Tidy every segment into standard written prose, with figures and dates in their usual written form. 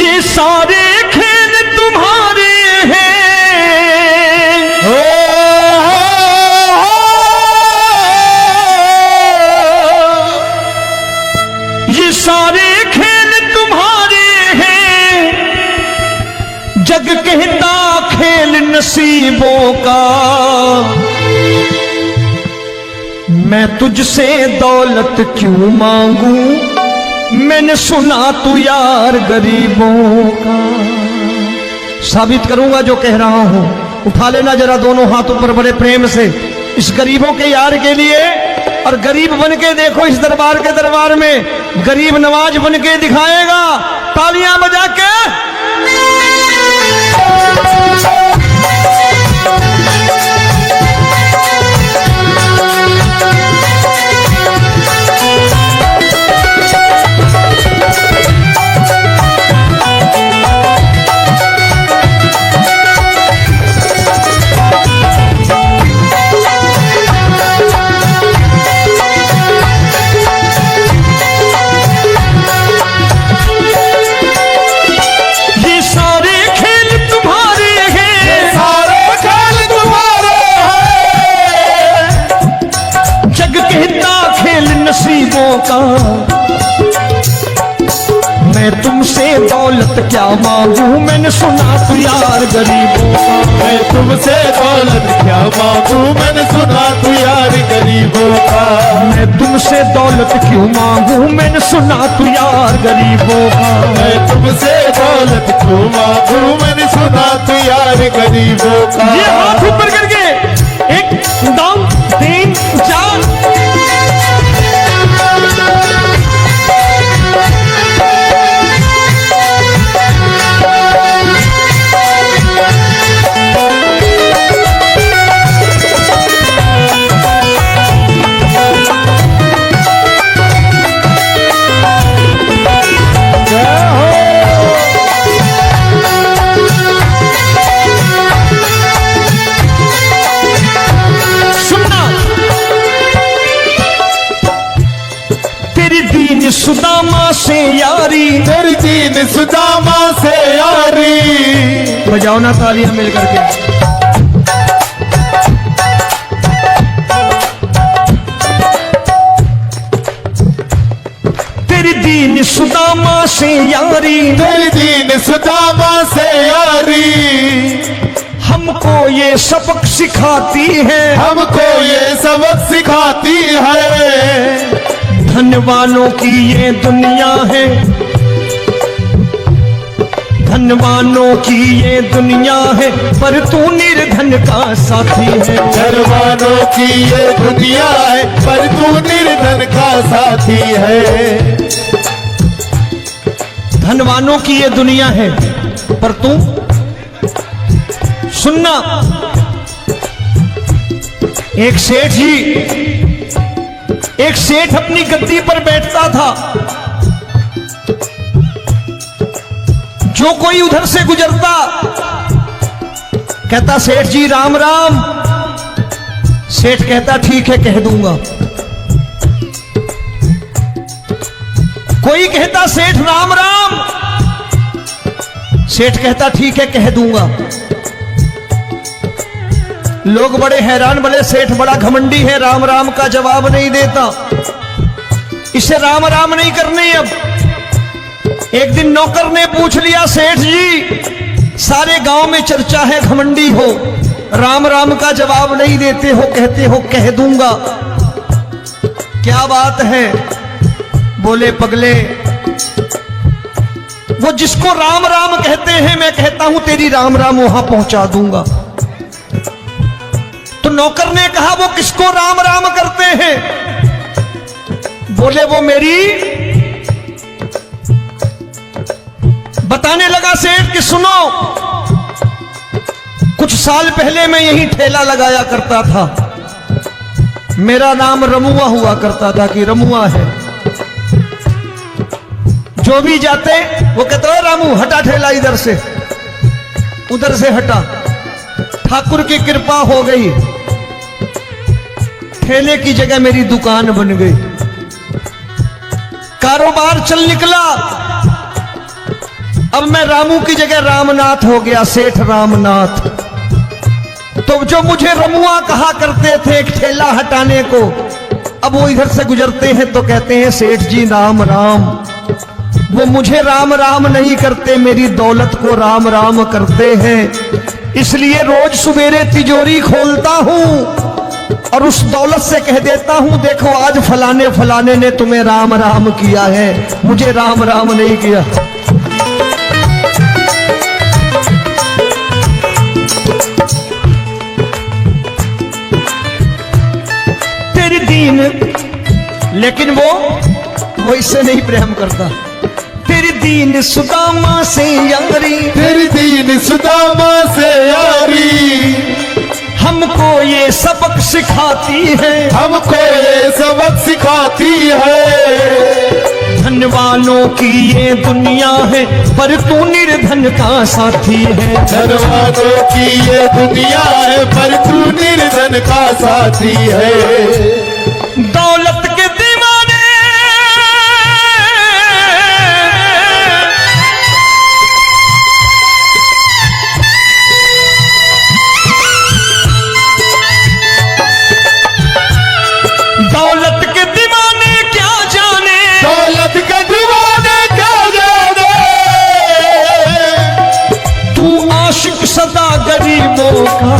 ये सारे खेल तुम्हारे हैं, ये सारे खेल तुम्हारे हैं, जग कहता खेल नसीबों का। मैं तुझसे दौलत क्यों मांगू, मैंने सुना तू यार गरीबों का। साबित करूंगा जो कह रहा हूं। उठा लेना जरा दोनों हाथों पर बड़े प्रेम से इस गरीबों के यार के लिए, और गरीब बन के देखो इस दरबार के दरबार में गरीब नवाज बन के दिखाएगा, तालियां बजा के। नसीबों का मैं तुमसे दौलत क्या मांगू, मैंने सुना तू यार गरीबों का। मैं तुमसे दौलत क्या मांगू, मैंने सुना तू यार गरीबों का। मैं तुमसे दौलत क्यों मांगू, मैंने सुना तू यार गरीबों का। मैं तुमसे दौलत क्यों मांगू, मैंने सुना तू यार गरीबों का। ये हाथ ऊपर करके 1 2 3 4 सुदामा से यारी, तेरी दीन सुदामा से यारी। बजाओ ना तालियां मिल करके। तेरी दीन सुदामा से यारी, तेरी दीन सुदामा से यारी। हमको ये सबक सिखाती है, हमको ये सबक सिखाती है। धनवानों की ये दुनिया है, धनवानों की ये दुनिया है, पर तू निर्धन का साथी है। धनवानों की ये दुनिया है, पर तू निर्धन का साथी है। धनवानों की ये दुनिया है, पर तू सुनना। एक सेठ अपनी गद्दी पर बैठता था। जो कोई उधर से गुजरता कहता सेठ जी राम राम। सेठ कहता ठीक है कह दूंगा। कोई कहता सेठ राम राम। सेठ कहता ठीक है कह दूंगा। लोग बड़े हैरान, बोले सेठ बड़ा घमंडी है, राम राम का जवाब नहीं देता, इसे राम राम नहीं करनी। अब एक दिन नौकर ने पूछ लिया सेठ जी सारे गांव में चर्चा है घमंडी हो, राम राम का जवाब नहीं देते हो, कहते हो कह दूंगा, क्या बात है? बोले पगले वो जिसको राम राम कहते हैं मैं कहता हूं तेरी राम राम वहां पहुंचा दूंगा। तो नौकर ने कहा वो किसको राम राम करते हैं? बोले वो मेरी। बताने लगा सेठ कि सुनो, कुछ साल पहले मैं यही ठेला लगाया करता था, मेरा नाम रमुआ हुआ करता था कि रमुआ है। जो भी जाते वो कहते हो रामू हटा ठेला इधर से, उधर से हटा। ठाकुर की कृपा हो गई, ठेले की जगह मेरी दुकान बन गई, कारोबार चल निकला। अब मैं रामू की जगह रामनाथ हो गया, सेठ रामनाथ। तो जो मुझे रमुआ कहा करते थे एक ठेला हटाने को, अब वो इधर से गुजरते हैं तो कहते हैं सेठ जी राम राम। वो मुझे राम राम नहीं करते, मेरी दौलत को राम राम करते हैं। इसलिए रोज सवेरे तिजोरी खोलता हूं और उस दौलत से कह देता हूं देखो आज फलाने फलाने ने तुम्हें राम राम किया है, मुझे राम राम नहीं किया। तेरी दीन, लेकिन वो इससे नहीं प्रेम करता। तेरी दीन सुदामा से यारी, तेरी दीन सुदामा से यारी, हमको ये सबक सिखाती है, हमको ये सबक सिखाती है। धन वालों की ये दुनिया है पर तू निर्धन का साथी है। धन वालों की ये दुनिया है पर तू निर्धन का साथी है। दौलत के दीवाने दौलत के दीवाने क्या जाने, दौलत के दीवाने क्या जाने, तू आशिक सदा गरीबों का।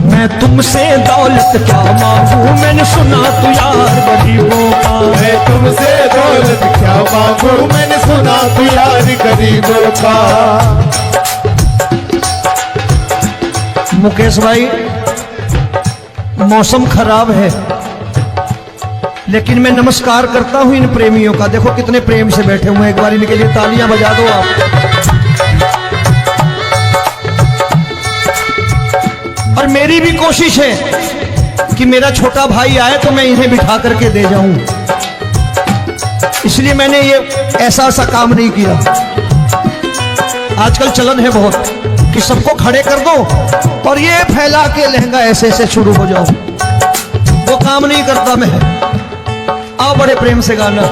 मैं तुमसे दौलत क्या मांगू, मैंने सुना तू यार गरीबों का। मैं तुमसे दौलत क्या मांगू, मैंने सुना तू यार गरीबों का। मुकेश भाई, मौसम खराब है लेकिन मैं नमस्कार करता हूं इन प्रेमियों का। देखो कितने प्रेम से बैठे हुए हैं, एक बार इनके लिए तालियां बजा दो आप। और मेरी भी कोशिश है कि मेरा छोटा भाई आए तो मैं इन्हें बिठा करके दे जाऊं, इसलिए मैंने ये ऐसा काम नहीं किया। आजकल चलन है बहुत कि सबको खड़े कर दो और ये फैला के लहंगा ऐसे ऐसे शुरू हो जाओ, वो काम नहीं करता मैं। आओ बड़े प्रेम से गाना।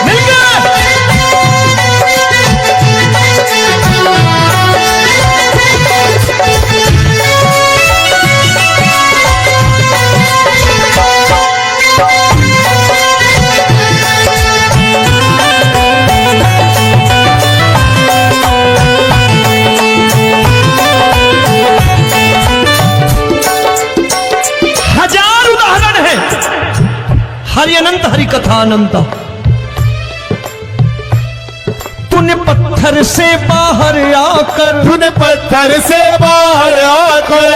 मिल गया। हरि अनंत हरि कथा अनंत। तूने पत्थर से बाहर आकर, तूने पत्थर से बाहर आकर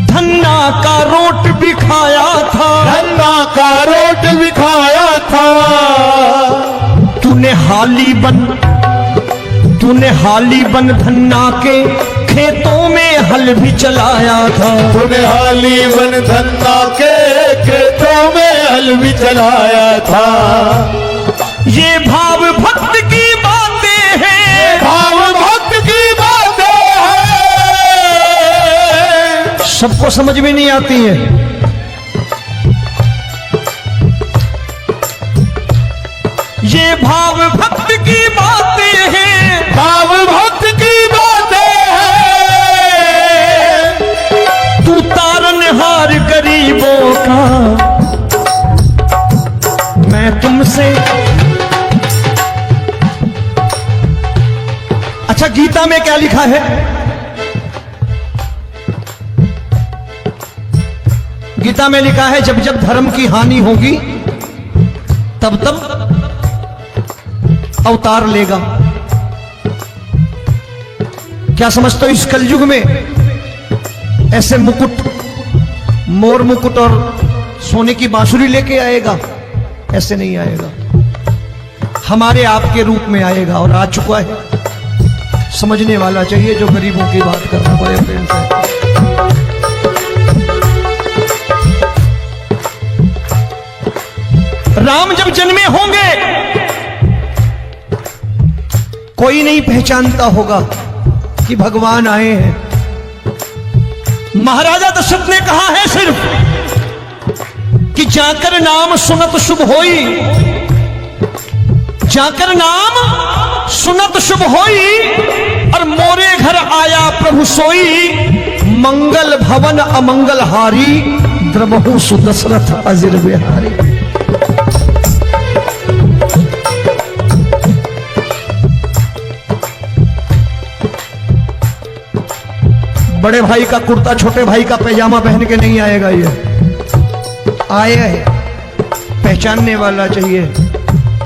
धन्ना का रोट भी खाया था, धन्ना का रोट भी खाया था। तूने हाली बन धन्ना के खेतों में हल भी चलाया था। तूने हाली बन धन्ना के खेतों में हल भी चलाया था। ये भाव भक्त की बातें हैं, भाव भक्त की बातें हैं, सबको समझ में नहीं आती है। ये भाव भक्त की बातें हैं, भाव भक्त की बातें हैं। तू तारनहार गरीबों का, मैं तुमसे। अच्छा, गीता में क्या लिखा है? गीता में लिखा है जब जब धर्म की हानि होगी तब तब अवतार लेगा। क्या समझते हो इस कलयुग में ऐसे मुकुट, मोर मुकुट और सोने की बांसुरी लेके आएगा? ऐसे नहीं आएगा, हमारे आपके रूप में आएगा और आ चुका है। समझने वाला चाहिए जो गरीबों की बात कर रहा बड़े प्रेम से। राम जब जन्मे होंगे कोई नहीं पहचानता होगा, कि भगवान आए हैं। महाराजा दशरथ ने कहा है सिर्फ कि जाकर नाम सुनत शुभ होई, जाकर नाम सुनत शुभ होई, और मोरे घर आया प्रभु सोई, मंगल भवन अमंगल हारी, द्रबहु सुदशरथ अजिर बिहारी। बड़े भाई का कुर्ता छोटे भाई का पैजामा पहन के नहीं आएगा, ये आए है पहचानने वाला चाहिए।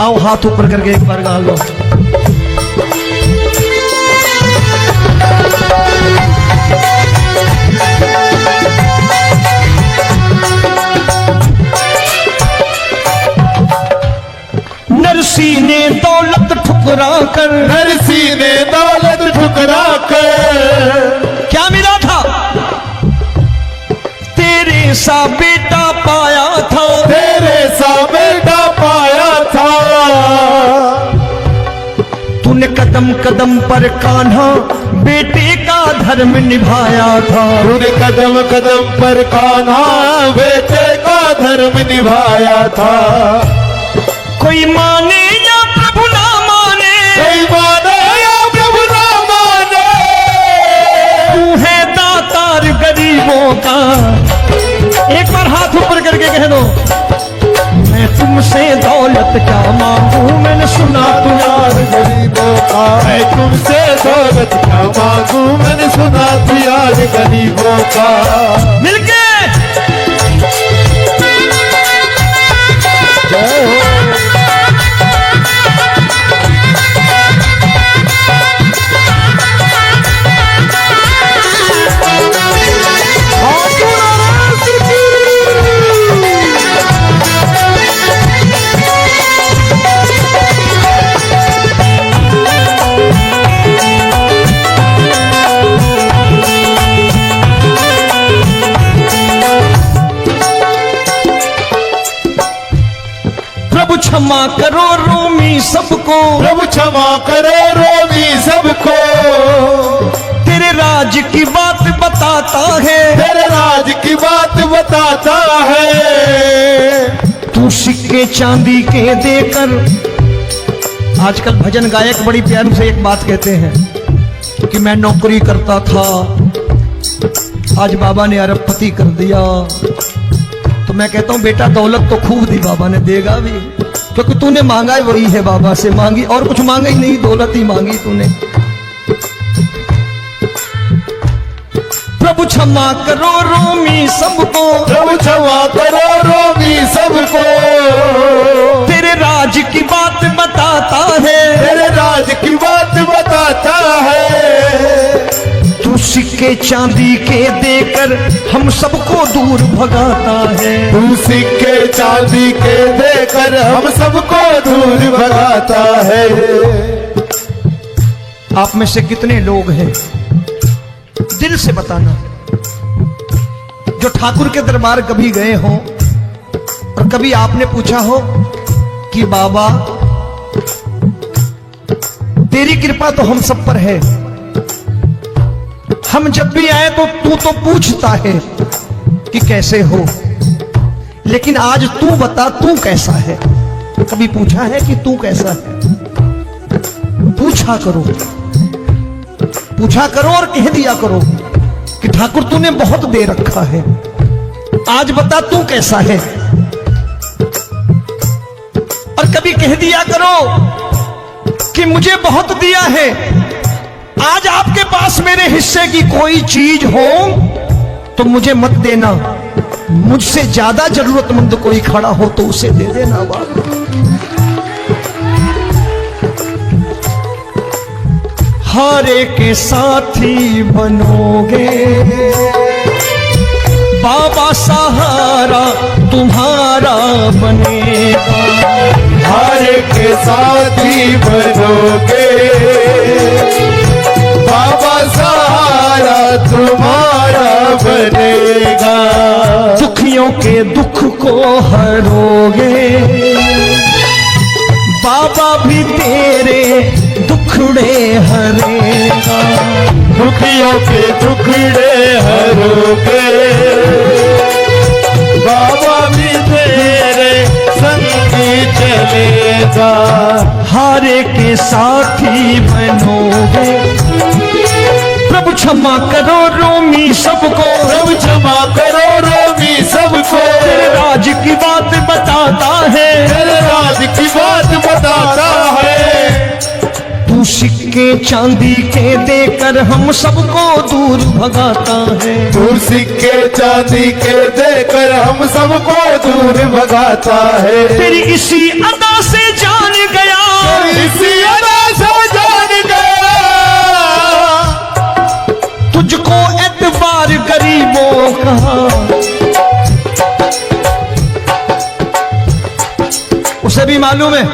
आओ हाथ ऊपर करके एक बार गा लो। नरसी ने दौलत ठुकरा कर, नरसी ने दौलत ठुकरा कर, क्या मिला था? तेरे सा बेटा पाया था, तेरे सा बेटा पाया था। तूने कदम कदम पर कान्हा बेटे का धर्म निभाया था, तूने कदम कदम पर कान्हा बेटे का धर्म निभाया था। कोई माने या प्रभु ना माने, कोई माने या प्रभु ना माने, तू है दातार गरीबों का। एक बार हाथ ऊपर करके कह दो, मैं तुमसे दौलत क्या मांगू, मैंने सुना तू यार गरीबों का। मैं तुमसे दौलत क्या मांगू, मैंने सुना तू यार गरीबों का। मिलके जय हो। प्रभु क्षमा करो रोमी सबको, प्रभु क्षमा करो रोमी सबको। तेरे राज की बात बताता है, तेरे राज की बात बताता है। तू सिक्के चांदी के देकर। आजकल भजन गायक बड़ी प्यार से एक बात कहते हैं कि मैं नौकरी करता था, आज बाबा ने अरबपति कर दिया। तो मैं कहता हूं बेटा दौलत तो खूब दी बाबा ने, देगा भी, क्योंकि तूने मांगा ही वही है, बाबा से मांगी और कुछ मांगा ही नहीं, दौलत ही मांगी तूने। प्रभु क्षमा करो रोमी सबको, प्रभु क्षमा करो रोमी सबको। तेरे राज की बात बताता है, तेरे राज की बात बताता है। तू सिक्के चांदी के देकर हम सबको दूर भगाता है। तू सिक्के चांदी के देकर हम सबको दूर भगाता है। आप में से कितने लोग हैं, दिल से बताना, जो ठाकुर के दरबार कभी गए हो और कभी आपने पूछा हो कि बाबा तेरी कृपा तो हम सब पर है, हम जब भी आए तो तू तो पूछता है कि कैसे हो, लेकिन आज तू बता तू कैसा है। कभी पूछा है कि तू कैसा है? पूछा करो, पूछा करो और कह दिया करो कि ठाकुर तूने बहुत दे रखा है, आज बता तू कैसा है। और कभी कह दिया करो कि मुझे बहुत दिया है, आज आपके पास मेरे हिस्से की कोई चीज हो तो मुझे मत देना, मुझसे ज्यादा जरूरतमंद कोई खड़ा हो तो उसे दे देना। बाबा हारे के साथी बनोगे, बाबा सहारा तुम्हारा बनेगा। हारे के साथी बनोगे, बाबा सहारा तुम्हारा बनेगा। दुखियों के दुख को हरोगे, बाबा भी तेरे दुखड़े हरेगा। के टुकड़े हरोगे। बाबा भी तेरे संगी चलेगा, हारे के साथी बनोगे। प्रभु क्षमा करो रोमी सबको, प्रभु क्षमा करो रोमी सबको। तेरे राज की बात बताता है, तेरे राज की बात बताता है। तू सिक्के चांदी के देकर हम सबको दूर भगाता है। तू सिक्के चांदी के देकर हम सबको दूर भगाता है। तेरी इसी अदा से जान गया, इसी अदा से जान गया, तुझको एतबार गरीबों का। उसे भी मालूम है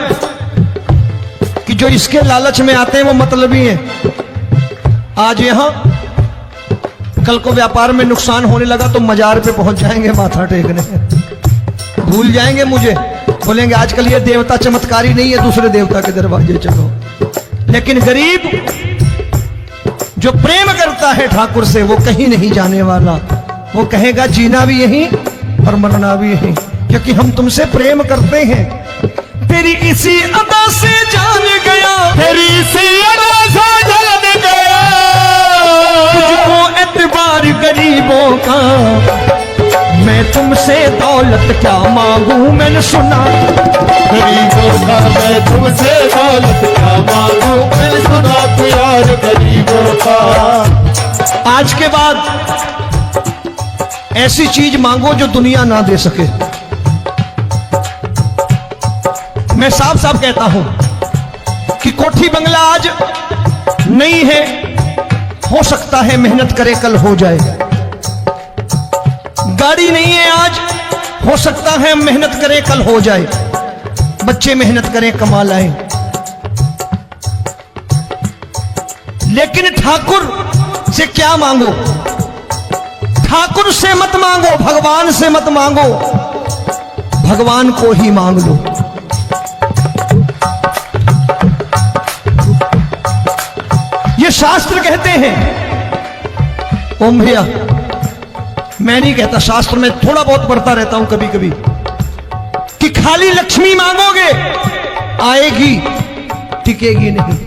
कि जो इसके लालच में आते हैं वो मतलबी हैं। आज यहां कल को व्यापार में नुकसान होने लगा तो मजार पे पहुंच जाएंगे माथा टेकने, भूल जाएंगे मुझे, बोलेंगे आजकल ये देवता चमत्कारी नहीं है, दूसरे देवता के दरवाजे चलो। लेकिन गरीब जो प्रेम करता है ठाकुर से वो कहीं नहीं जाने वाला। वो कहेगा जीना भी यहीं और मरना भी यहीं, क्योंकि हम तुमसे प्रेम करते हैं। तेरी इसी अदा से जान गया, तेरी इसी अदा से जान गया, तुझको एतबार गरीबों का। मैं तुमसे दौलत क्या मांगू, मैंने सुना गरीबों का। मैं तुमसे दौलत क्या मांगू, मैंने सुना प्यार गरीबों का। आज के बाद ऐसी चीज मांगो जो दुनिया ना दे सके। मैं साफ साफ कहता हूं कि कोठी बंगला आज नहीं है, हो सकता है मेहनत करे कल हो जाए। गाड़ी नहीं है आज, हो सकता है मेहनत करे कल हो जाए। बच्चे मेहनत करें कमा लाएं, लेकिन ठाकुर से क्या मांगो? ठाकुर से मत मांगो, भगवान से मत मांगो, भगवान को ही मांग लो। ये शास्त्र कहते हैं। ओम भैया, मैं नहीं कहता, शास्त्र में थोड़ा बहुत पढ़ता रहता हूं कभी कभी, कि खाली लक्ष्मी मांगोगे आएगी, टिकेगी नहीं।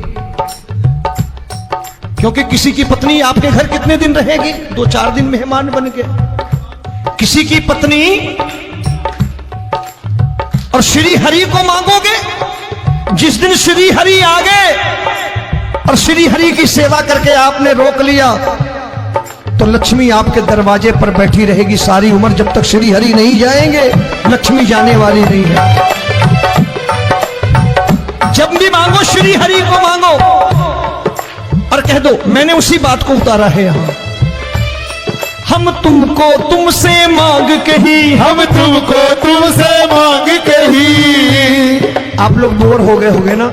क्योंकि किसी की पत्नी आपके घर कितने दिन रहेगी? 2-4 दिन मेहमान बन के। किसी की पत्नी और श्री हरि को मांगोगे, जिस दिन श्री हरि आ गए और श्री हरि की सेवा करके आपने रोक लिया तो लक्ष्मी आपके दरवाजे पर बैठी रहेगी सारी उम्र। जब तक श्री हरि नहीं जाएंगे लक्ष्मी जाने वाली नहीं है। जब भी मांगो श्री हरि को मांगो और कह दो मैंने उसी बात को उतारा है यहां। हम तुमको तुमसे मांग कही, हम तुमको तुमसे मांग कही। आप लोग बोर हो गए होंगे ना,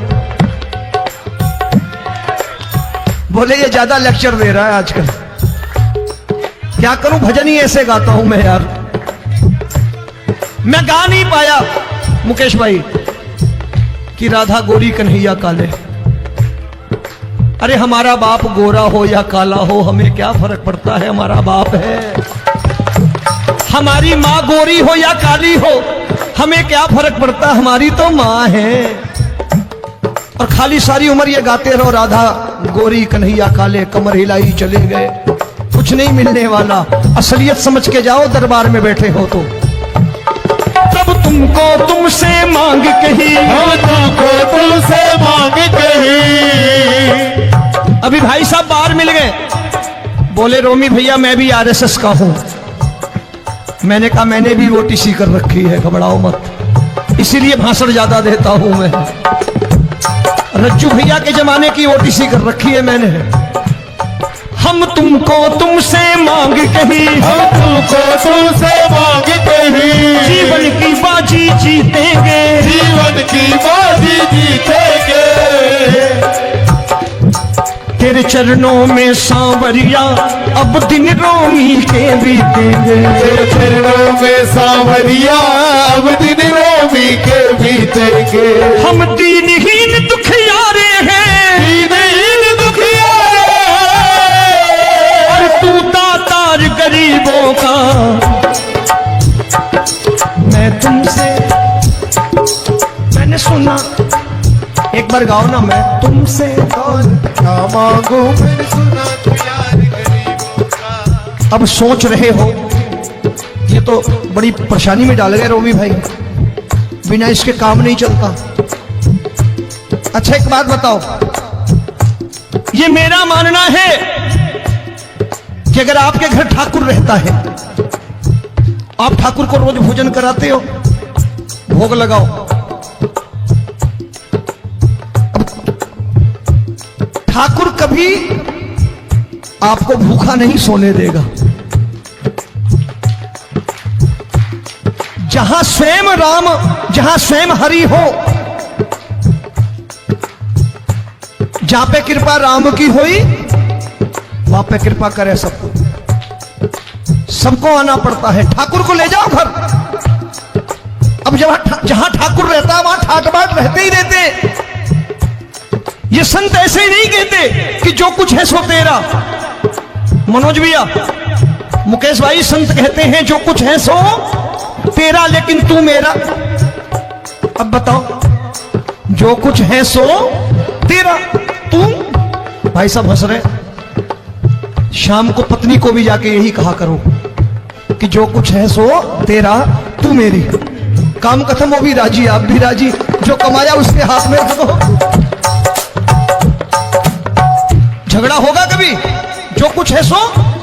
बोले ये ज्यादा लेक्चर दे रहा है आजकल। क्या करूं, भजन ही ऐसे गाता हूं मैं यार। मैं गा नहीं पाया मुकेश भाई कि राधा गोरी कन्हैया काले। अरे हमारा बाप गोरा हो या काला हो हमें क्या फर्क पड़ता है, हमारा बाप है। हमारी माँ गोरी हो या काली हो हमें क्या फर्क पड़ता, हमारी तो माँ है। और खाली सारी उम्र ये गाते रहो राधा गोरी कन्हैया काले, कमर हिलाई चले गए, कुछ नहीं मिलने वाला। असलियत समझ के जाओ दरबार में बैठे हो तो। तब तुमको तुमसे मांग कही, हम तुमको तुमसे मांग कही। अभी भाई साहब बाहर मिल गए, बोले रोमी भैया मैं भी आरएसएस का हूं। मैंने कहा मैंने भी ओटीसी कर रखी है, घबराओ मत, इसीलिए भाषण ज्यादा देता हूं मैं। रज्जू भैया के जमाने की ओटीसी कर रखी है मैंने। हम तुमको तुमसे मांग कही, हम तुमको तुमसे मांग कही। जीवन की बाजी जीतेंगे, जीवन की बाजी जीतेंगे। तेरे चरणों में सांवरिया अब दिन रोमी के बीतेंगे। तेरे चरणों में सांवरिया अब दिन रोमी के बीतेंगे। हम दीनहीन दुखियारे हैं, दीनहीन दुखियारे, बार गाओ ना, मैं तुमसे दौलत क्या मांगू मैंने सुना तू यार गरीबों का। अब सोच रहे हो, ये तो बड़ी परेशानी में डाल गए रोमी भाई, बिना इसके काम नहीं चलता। अच्छा एक बात बताओ, ये मेरा मानना है कि अगर आपके घर ठाकुर रहता है, आप ठाकुर को रोज भोजन कराते हो, भोग लगाओ, ठाकुर कभी आपको भूखा नहीं सोने देगा। जहां स्वयं राम, जहां स्वयं हरि हो, जहां पे कृपा राम की हुई, वहां पे कृपा करे सबको, सबको आना पड़ता है। ठाकुर को ले जाओ घर। अब जहां ठाकुर रहता है वहां ठाट बाट रहते ही रहते। ये संत ऐसे ही नहीं कहते कि जो कुछ है सो तेरा। मनोज भैया, मुकेश भाई, संत कहते हैं जो कुछ है सो तेरा, लेकिन तू मेरा। अब बताओ, जो कुछ है सो तेरा, तू। भाई साहब हंस रहे। शाम को पत्नी को भी जाके यही कहा करो कि जो कुछ है सो तेरा, तू मेरी। काम खत्म, वो भी राजी, आप भी राजी, जो कमाया उसके हाथ में रख दो। झगड़ा होगा कभी? जो कुछ है सो